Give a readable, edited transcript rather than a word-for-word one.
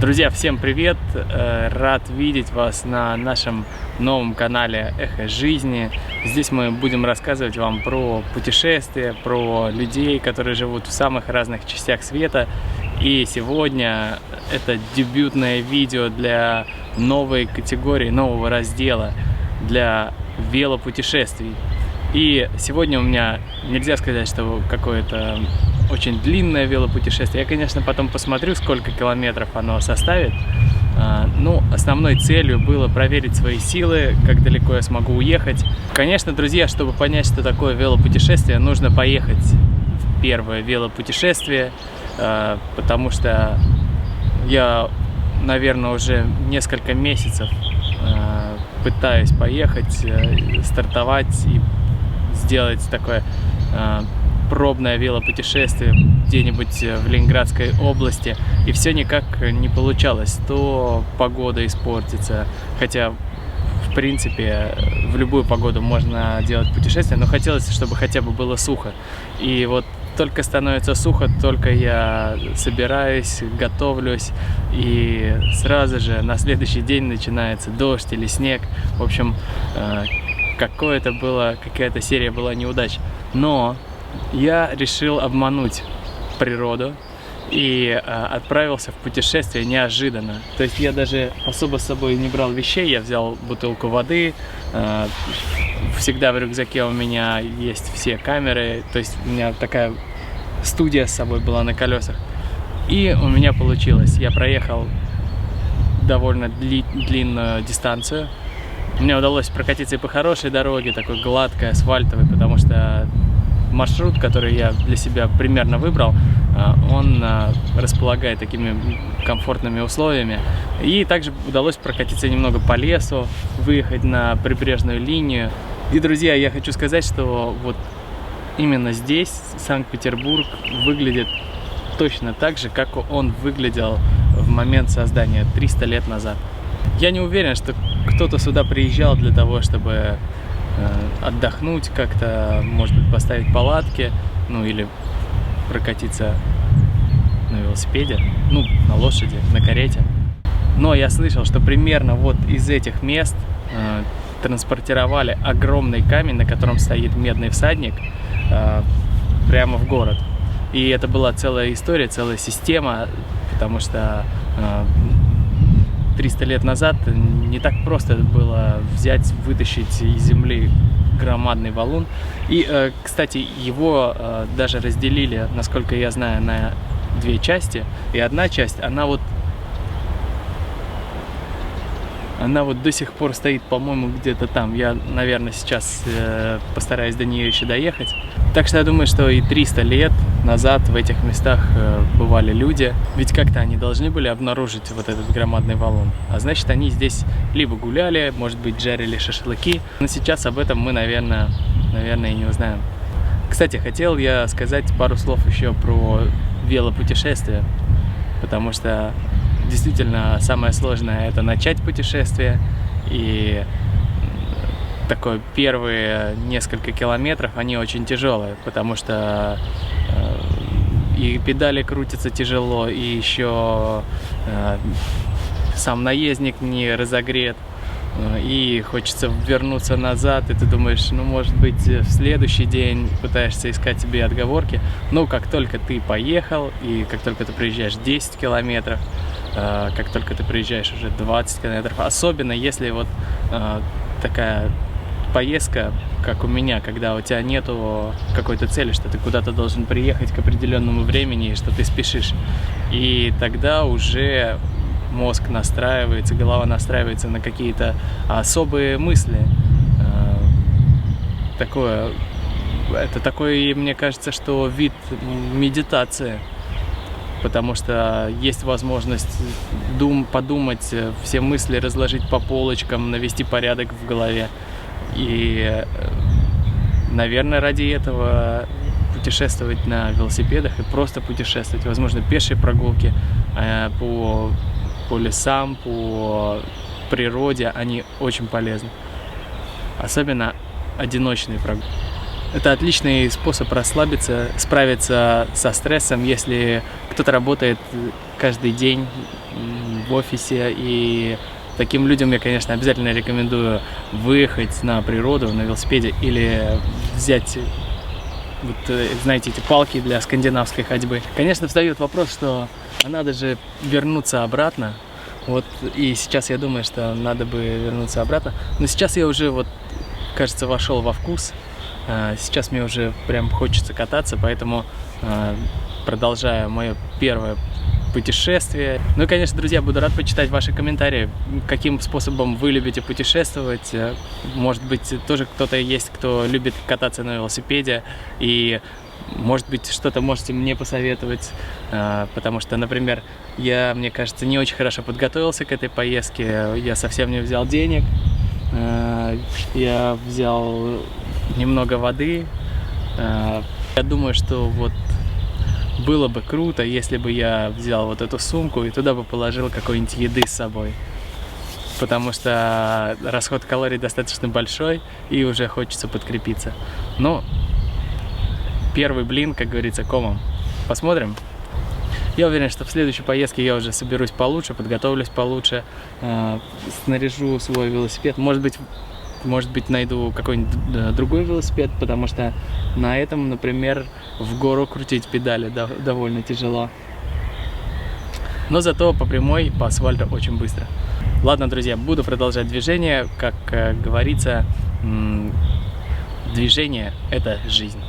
Друзья, всем привет! Рад видеть вас на нашем новом канале «Эхо жизни». Здесь мы будем рассказывать вам про путешествия, про людей, которые живут в самых разных частях света. И сегодня это дебютное видео для новой категории, нового раздела для велопутешествий. И сегодня у меня нельзя сказать, что какое-то очень длинное велопутешествие. Я, конечно, потом посмотрю, сколько километров оно составит. Ну, основной целью было проверить свои силы, как далеко я смогу уехать. Конечно, друзья, чтобы понять, что такое велопутешествие, нужно поехать в первое велопутешествие, потому что я, наверное, уже несколько месяцев пытаюсь поехать, стартовать и сделать такое пробное велопутешествие где-нибудь в Ленинградской области, и все никак не получалось. То погода испортится, хотя в принципе в любую погоду можно делать путешествие, но хотелось, чтобы хотя бы было сухо. И вот только становится сухо, только я собираюсь, готовлюсь, и сразу же на следующий день начинается дождь или снег. В общем, какая-то серия была неудач. Но я решил обмануть природу и отправился в путешествие неожиданно. То есть я даже особо с собой не брал вещей, я взял бутылку воды, всегда в рюкзаке у меня есть все камеры, то есть у меня такая студия с собой была на колесах. И у меня получилось, я проехал довольно длинную дистанцию. Мне удалось прокатиться и по хорошей дороге, такой гладкой, асфальтовой, потому что маршрут, который я для себя примерно выбрал, он располагает такими комфортными условиями. И также удалось прокатиться немного по лесу, выехать на прибрежную линию. И, друзья, я хочу сказать, что вот именно здесь Санкт-Петербург выглядит точно так же, как он выглядел в момент создания 300 лет назад. Я не уверен, что кто-то сюда приезжал для того, чтобы отдохнуть как-то, может быть, поставить палатки, ну или прокатиться на велосипеде, ну, на лошади, на карете. Но я слышал, что примерно вот из этих мест транспортировали огромный камень, на котором стоит медный всадник, прямо в город. И это была целая история, целая система, потому что 300 лет назад не так просто было взять, вытащить из земли громадный валун. И, кстати, его даже разделили, насколько я знаю, на две части. И одна часть, она вот до сих пор стоит, по-моему, где-то там. Я, наверное, сейчас постараюсь до нее еще доехать. Так что я думаю, что и 300 лет назад в этих местах бывали люди. Ведь как-то они должны были обнаружить вот этот громадный валун. А значит, они здесь либо гуляли, может быть, жарили шашлыки. Но сейчас об этом мы, наверное, и не узнаем. Кстати, хотел я сказать пару слов еще про велопутешествие. Потому что действительно самое сложное — это начать путешествие. И такое первые несколько километров, они очень тяжелые, потому что и педали крутятся тяжело, и еще сам наездник не разогрет, и хочется вернуться назад, и ты думаешь, ну, может быть, в следующий день пытаешься искать себе отговорки. Но как только ты поехал, и как только ты проезжаешь 10 километров, как только ты проезжаешь уже 20 километров, особенно если вот такая поездка, как у меня, когда у тебя нету какой-то цели, что ты куда-то должен приехать к определенному времени, и что ты спешишь. И тогда уже мозг настраивается, голова настраивается на какие-то особые мысли. Это такой, мне кажется, что вид медитации, потому что есть возможность подумать, все мысли разложить по полочкам, навести порядок в голове. И, наверное, ради этого путешествовать на велосипедах и просто путешествовать, возможно, пешие прогулки по лесам, по природе, они очень полезны. Особенно одиночные прогулки. Это отличный способ расслабиться, справиться со стрессом, если кто-то работает каждый день в офисе. И таким людям я, конечно, обязательно рекомендую выехать на природу на велосипеде или взять, вот, знаете, эти палки для скандинавской ходьбы. Конечно, встает вопрос, что надо же вернуться обратно. Вот, и сейчас я думаю, что надо бы вернуться обратно. Но сейчас я уже, вот, кажется, вошел во вкус. Сейчас мне уже прям хочется кататься, поэтому продолжаю мое первое путешествие. Ну и, конечно, друзья, буду рад почитать ваши комментарии, каким способом вы любите путешествовать. Может быть, тоже кто-то есть, кто любит кататься на велосипеде, и может быть, что-то можете мне посоветовать, потому что, например, я, мне кажется, не очень хорошо подготовился к этой поездке, я совсем не взял денег, я взял немного воды. Я думаю, что вот было бы круто, если бы я взял вот эту сумку и туда бы положил какой-нибудь еды с собой, потому что расход калорий достаточно большой и уже хочется подкрепиться. Но первый блин, как говорится, комом. Посмотрим. Я уверен, что в следующей поездке я уже соберусь получше, подготовлюсь получше, снаряжу свой велосипед. Может быть, найду какой-нибудь другой велосипед, потому что на этом, например, в гору крутить педали довольно тяжело. Но зато по прямой, по асфальту очень быстро. Ладно, друзья, буду продолжать движение. Как говорится, движение – это жизнь.